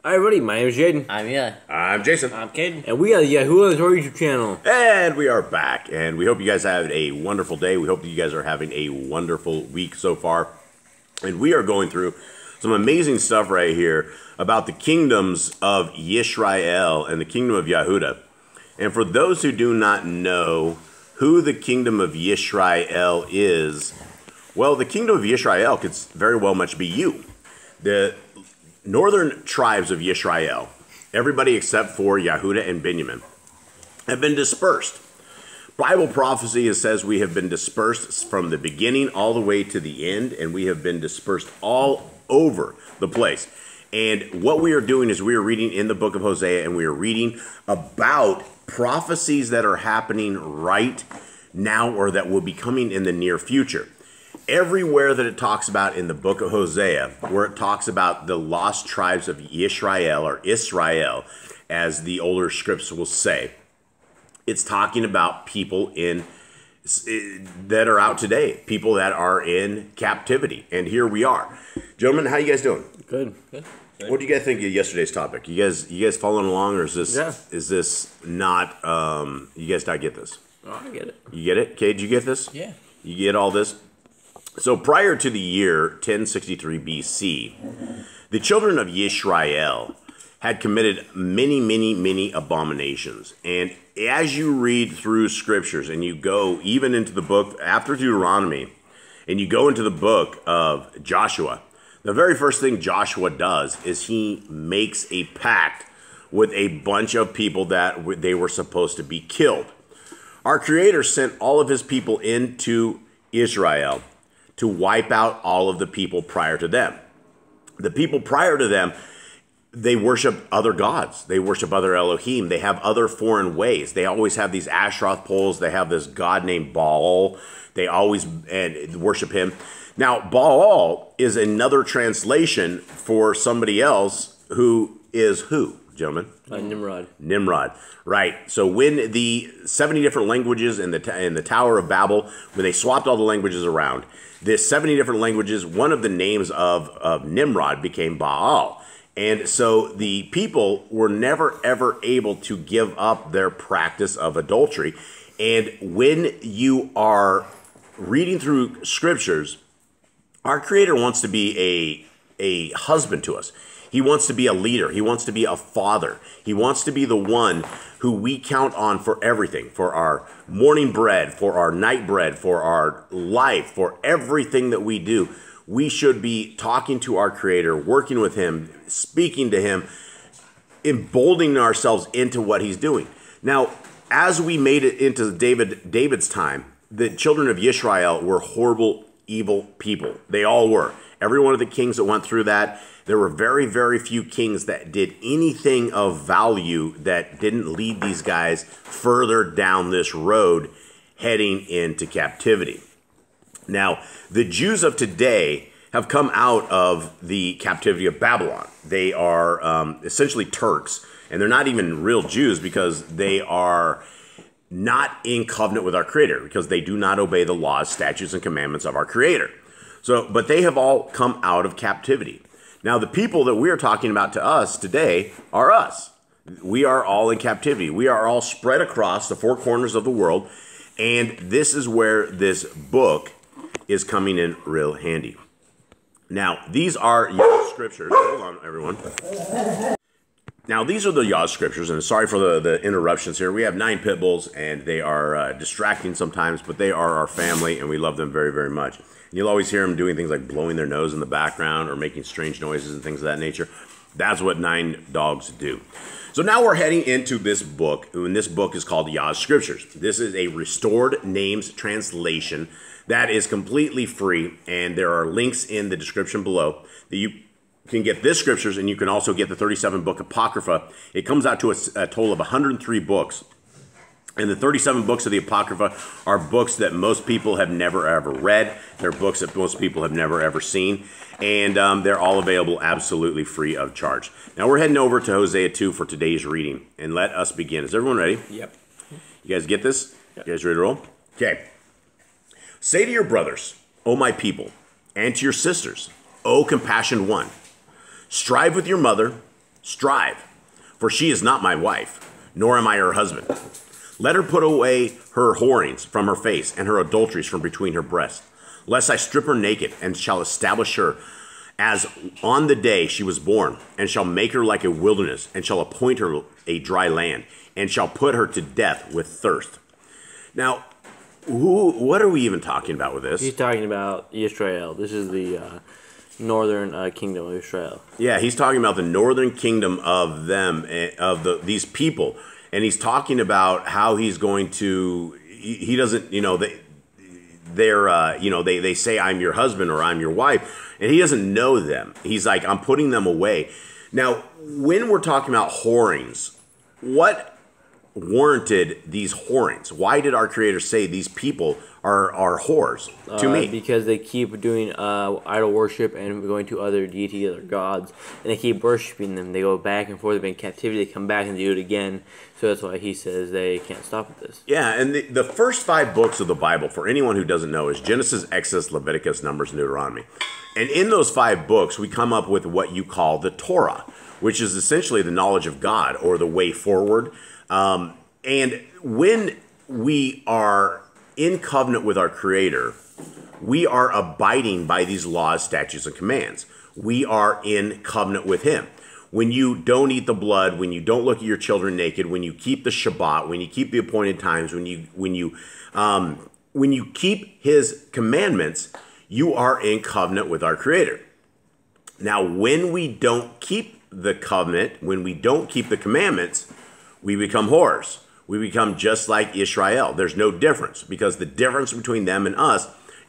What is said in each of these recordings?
Hi everybody, my name is Jaden. I'm Eli. I'm Jason. I'm Caden. And we are the YHWH on the Torah YouTube channel. And we are back. And we hope you guys have a wonderful day. We hope that you guys are having a wonderful week so far. And we are going through some amazing stuff right here about the kingdoms of Yisrael and the kingdom of Yehuda. And for those who do not know who the kingdom of Yisrael is, well, the kingdom of Yisrael could very well much be you. The northern tribes of Yisrael, everybody except for Yehuda and Benjamin, have been dispersed. Bible prophecy says we have been dispersed from the beginning all the way to the end, and we have been dispersed all over the place. And what we are doing is we are reading in the book of Hosea, and we are reading about prophecies that are happening right now or that will be coming in the near future. Everywhere that it talks about in the book of Hosea, where it talks about the lost tribes of Yisrael, or Israel, as the older scripts will say, it's talking about people that are out today, people that are in captivity. And here we are. Gentlemen, how you guys doing? Good. What do you guys think of yesterday's topic? You guys following along, or is this not, you guys not get this? Oh, I get it. You get it? Kay, did you get this? Yeah. You get all this? So prior to the year 1063 BC, the children of Yisrael had committed many abominations. And as you read through scriptures and you go even into the book after Deuteronomy and you go into the book of Joshua, the very first thing Joshua does is he makes a pact with a bunch of people that they were supposed to be killed. Our Creator sent all of his people into Israel to wipe out all of the people prior to them. The people prior to them, they worship other gods. They worship other Elohim. They have other foreign ways. They always have these Asheroth poles. They have this god named Baal. They always worship him. Now, Baal is another translation for somebody else who is who, gentlemen? Nimrod. Nimrod, right. So when the 70 different languages in the Tower of Babel, when they swapped all the languages around, this 70 different languages, one of the names of Nimrod became Baal. And so the people were never, ever able to give up their practice of adultery. And when you are reading through scriptures, our Creator wants to be a husband to us. He wants to be a leader. He wants to be a father. He wants to be the one who we count on for everything, for our morning bread, for our night bread, for our life, for everything that we do. We should be talking to our Creator, working with him, speaking to him, emboldening ourselves into what he's doing. Now, as we made it into David's time, the children of Yisrael were horrible, evil people. They all were. Every one of the kings that went through that, there were very few kings that did anything of value that didn't lead these guys further down this road heading into captivity. Now, the Jews of today have come out of the captivity of Babylon. They are essentially Turks, and they're not even real Jews because they are not in covenant with our Creator, because they do not obey the laws, statutes, and commandments of our Creator. So, but they have all come out of captivity. Now, the people that we are talking about to us today are us. We are all in captivity. We are all spread across the four corners of the world, and this is where this book is coming in real handy. Now, these are Yah's scriptures. Hold on, everyone. Now, these are the Yah's scriptures, and sorry for the interruptions here. We have 9 pit bulls, and they are distracting sometimes, but they are our family, and we love them very much. You'll always hear them doing things like blowing their nose in the background or making strange noises and things of that nature. That's what 9 dogs do. So now we're heading into this book, and this book is called Yah's Scriptures. This is a restored names translation that is completely free, and there are links in the description below that you can get this scriptures, and you can also get the 37-book Apocrypha. It comes out to a total of 103 books. And the 37 books of the Apocrypha are books that most people have never ever read. They're books that most people have never ever seen. And they're all available absolutely free of charge. Now we're heading over to Hosea 2 for today's reading. And let us begin. Is everyone ready? Yep. You guys get this? Yep. You guys ready to roll? Okay. Say to your brothers, O my people, and to your sisters, O compassioned one, strive with your mother, Strive, for she is not my wife, nor am I her husband. Let her put away her whorings from her face, and her adulteries from between her breasts, lest I strip her naked, and shall establish her as on the day she was born, and shall make her like a wilderness, and shall appoint her a dry land, and shall put her to death with thirst. Now, what are we even talking about with this? He's talking about Israel. This is the northern kingdom of Israel. Yeah, he's talking about the northern kingdom of them, these people. And he's talking about how he's going to, he doesn't, they say, I'm your husband or I'm your wife, and he doesn't know them. He's like, I'm putting them away. Now, when we're talking about whorings, what warranted these whorings? Why did our Creator say these people are whores to me? Because they keep doing idol worship and going to other deities, other gods, and they keep worshiping them. They go back and forth. They've been in captivity. They come back and do it again. So that's why he says they can't stop with this. Yeah, and the first 5 books of the Bible, for anyone who doesn't know, is Genesis, Exodus, Leviticus, Numbers, and Deuteronomy. And in those 5 books, we come up with what you call the Torah, which is essentially the knowledge of God or the way forward. And when we are in covenant with our Creator, we are abiding by these laws, statutes, and commands. We are in covenant with Him. When you don't eat the blood, when you don't look at your children naked, when you keep the Shabbat, when you keep the appointed times, when you keep His commandments, you are in covenant with our Creator. Now, when we don't keep the covenant, when we don't keep the commandments, we become whores. We become just like Israel. There's no difference, because the difference between them and us,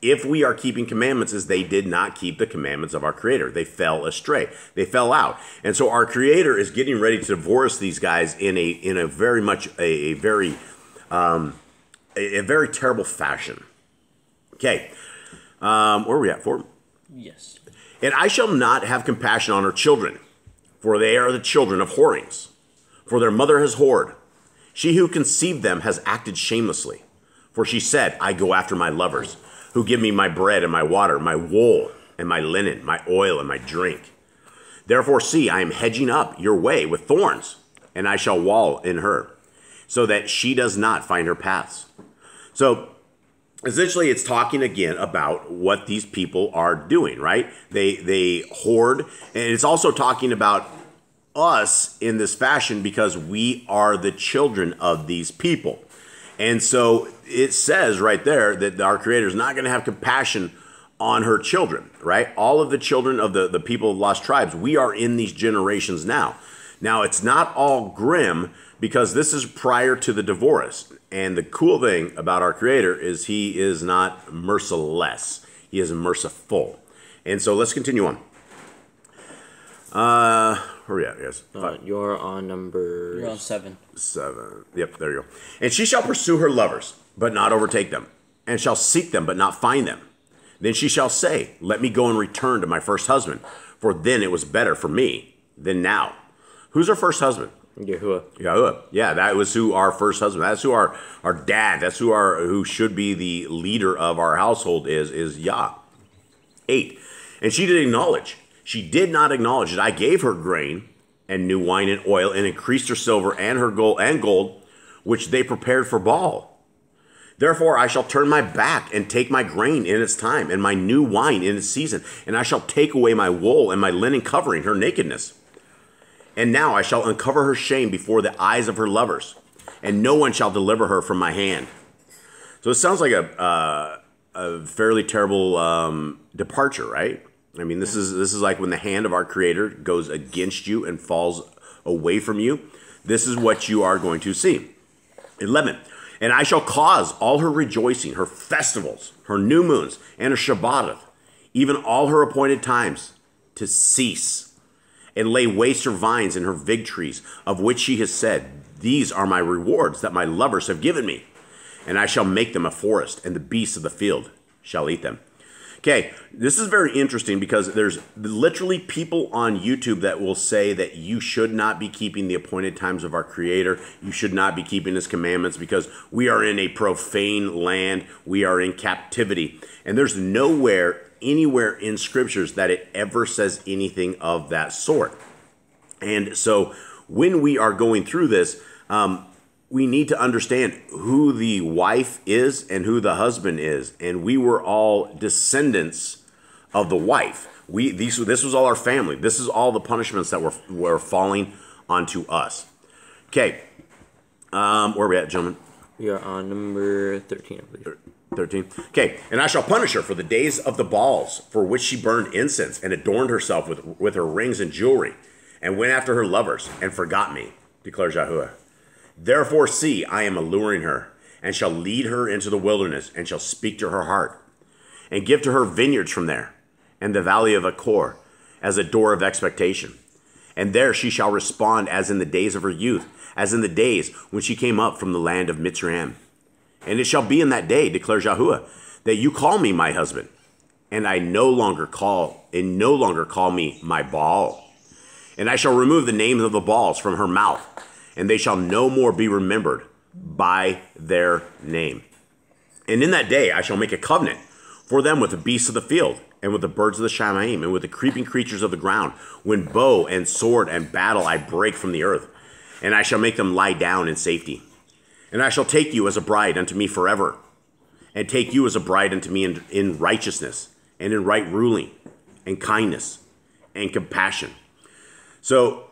if we are keeping commandments, is they did not keep the commandments of our Creator. They fell astray. They fell out. And so our Creator is getting ready to divorce these guys in a very terrible fashion. Okay. Where are we at? 4? Yes. And I shall not have compassion on her children, for they are the children of whorings. For their mother has whored. She who conceived them has acted shamelessly. For she said, I go after my lovers, who give me my bread and my water, my wool and my linen, my oil and my drink. Therefore, see, I am hedging up your way with thorns, and I shall wall in her, so that she does not find her paths. So, essentially, it's talking again about what these people are doing, right? They hoard, and it's also talking about us in this fashion because we are the children of these people. And so it says right there that our Creator is not going to have compassion on her children, right? All of the children of the people of lost tribes, we are in these generations now. Now, it's not all grim, because this is prior to the divorce. And the cool thing about our Creator is He is not merciless. He is merciful. And so let's continue on. Where are we at, guys? You're on number... You're on 7. 7. Yep, there you go. And she shall pursue her lovers, but not overtake them, and shall seek them, but not find them. Then she shall say, let me go and return to my first husband, for then it was better for me than now. Who's our first husband? Yahuwah. Yeah, that was who our first husband. That's who our dad. That's who should be the leader of our household is Yah. 8. And she did acknowledge. She did not acknowledge that I gave her grain and new wine and oil, and increased her silver and her gold, which they prepared for Baal. Therefore I shall turn my back and take my grain in its time, and my new wine in its season, and I shall take away my wool and my linen covering her nakedness. And now I shall uncover her shame before the eyes of her lovers, and no one shall deliver her from my hand. So it sounds like a fairly terrible departure, right? I mean, this is like when the hand of our Creator goes against you and falls away from you. This is what you are going to see. 11. And I shall cause all her rejoicing, her festivals, her new moons, and her Shabbateth, even all her appointed times, to cease, and lay waste her vines and her fig trees, of which she has said, these are my rewards that my lovers have given me. And I shall make them a forest, and the beasts of the field shall eat them. Okay, this is very interesting, because there's literally people on YouTube that will say that you should not be keeping the appointed times of our Creator. You should not be keeping His commandments because we are in a profane land. We are in captivity. And there's nowhere, anywhere in Scriptures that it ever says anything of that sort. And so when we are going through this, we need to understand who the wife is and who the husband is. And we were all descendants of the wife. This was all our family. This is all the punishments that were falling onto us. Okay. Where are we at, gentlemen? We are on number 13, I believe. 13. Okay. And I shall punish her for the days of the balls for which she burned incense and adorned herself with her rings and jewelry, and went after her lovers and forgot me, declares YHWH. Therefore, see, I am alluring her, and shall lead her into the wilderness, and shall speak to her heart, and give to her vineyards from there, and the valley of Achor, as a door of expectation. And there she shall respond as in the days of her youth, as in the days when she came up from the land of Mitzrayim. And it shall be in that day, declares YHWH, that you call me my husband, and no longer call me my Baal. And I shall remove the names of the Baals from her mouth, and they shall no more be remembered by their name. And in that day I shall make a covenant for them with the beasts of the field, and with the birds of the Shamaim, and with the creeping creatures of the ground, when bow and sword and battle I break from the earth. And I shall make them lie down in safety. And I shall take you as a bride unto me forever, and take you as a bride unto me in righteousness, and in right ruling, and kindness, and compassion. So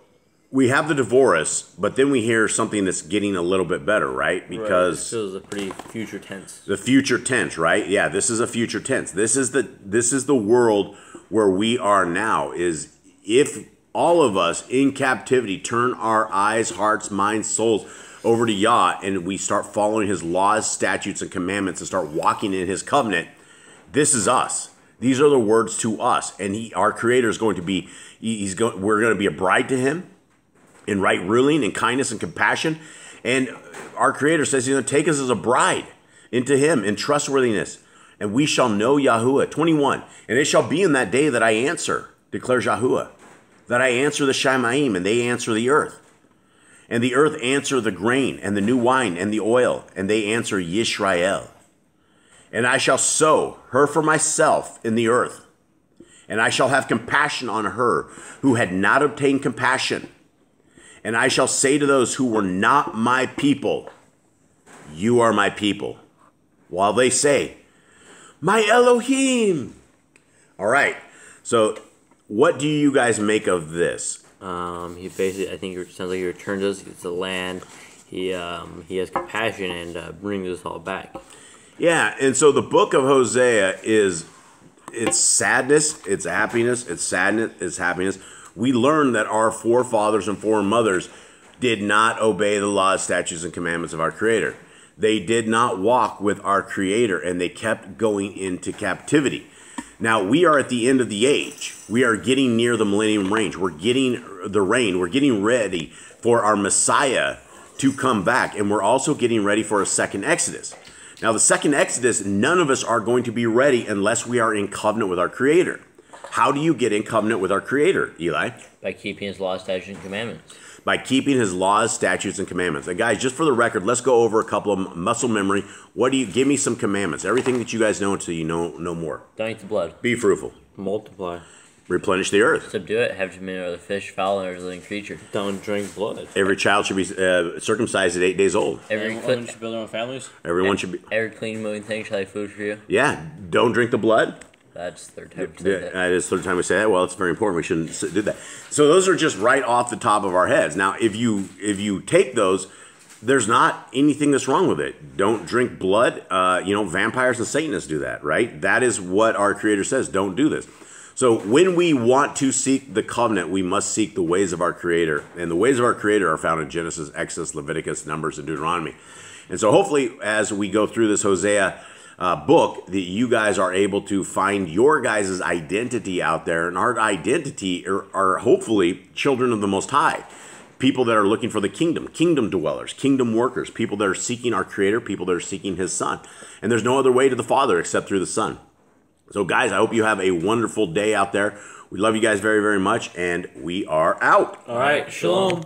we have the divorce, but then we hear something that's getting a little bit better, right? Because this is a pretty future tense. The future tense, right? Yeah, this is a future tense. This is the world where we are now. Is if all of us in captivity turn our eyes, hearts, minds, souls over to Yah, and we start following His laws, statutes, and commandments, and start walking in His covenant, this is us. These are the words to us, and our Creator is going to be. We're going to be a bride to Him in right ruling and kindness and compassion. And our Creator says He's going to take us as a bride into Him in trustworthiness. And we shall know YHWH. 21. And it shall be in that day that I answer, declares YHWH, that I answer the Shamaim, and they answer the earth. And the earth answer the grain, and the new wine, and the oil, and they answer Yisrael. And I shall sow her for myself in the earth. And I shall have compassion on her who had not obtained compassion. And I shall say to those who were not my people, you are my people. While they say, my Elohim. All right. So what do you guys make of this? He basically, I think it sounds like he returns us. He gets the land. He has compassion and brings us all back. Yeah. And so the book of Hosea it's sadness, it's happiness, it's sadness, it's happiness. We learn that our forefathers and foremothers did not obey the laws, statutes, and commandments of our Creator. They did not walk with our Creator, and they kept going into captivity. Now, we are at the end of the age. We are getting near the millennium reign. We're getting the reign. We're getting ready for our Messiah to come back, and we're also getting ready for a second Exodus. Now, the second Exodus, none of us are going to be ready unless we are in covenant with our Creator. How do you get in covenant with our Creator, Eli? By keeping His laws, statutes, and commandments. By keeping His laws, statutes, and commandments. And guys, just for the record, let's go over a couple of muscle memory. Give me some commandments. Everything that you guys know until you know no more. Don't eat the blood. Be fruitful. Multiply. Replenish the earth. Subdue it. Have dominion over the fish, fowl, and every living creature. Don't drink blood. Every child should be circumcised at 8 days old. Everyone should build their own families. Everyone should be. Every clean moving thing shall have food for you. Yeah. Don't drink the blood. That's the third time we say that. That is the third time we say that. Well, it's very important. We shouldn't do that. So those are just right off the top of our heads. Now, if you take those, there's not anything that's wrong with it. Don't drink blood. Vampires and Satanists do that, right? That is what our Creator says. Don't do this. So when we want to seek the covenant, we must seek the ways of our Creator. And the ways of our Creator are found in Genesis, Exodus, Leviticus, Numbers, and Deuteronomy. And so hopefully as we go through this Hosea book, that you guys are able to find your guys' identity out there. And our identity are hopefully children of the Most High. People that are looking for the kingdom dwellers, kingdom workers, people that are seeking our Creator, people that are seeking His Son. And there's no other way to the Father except through the Son. So guys, I hope you have a wonderful day out there. We love you guys very, very much, and we are out. All right, shalom.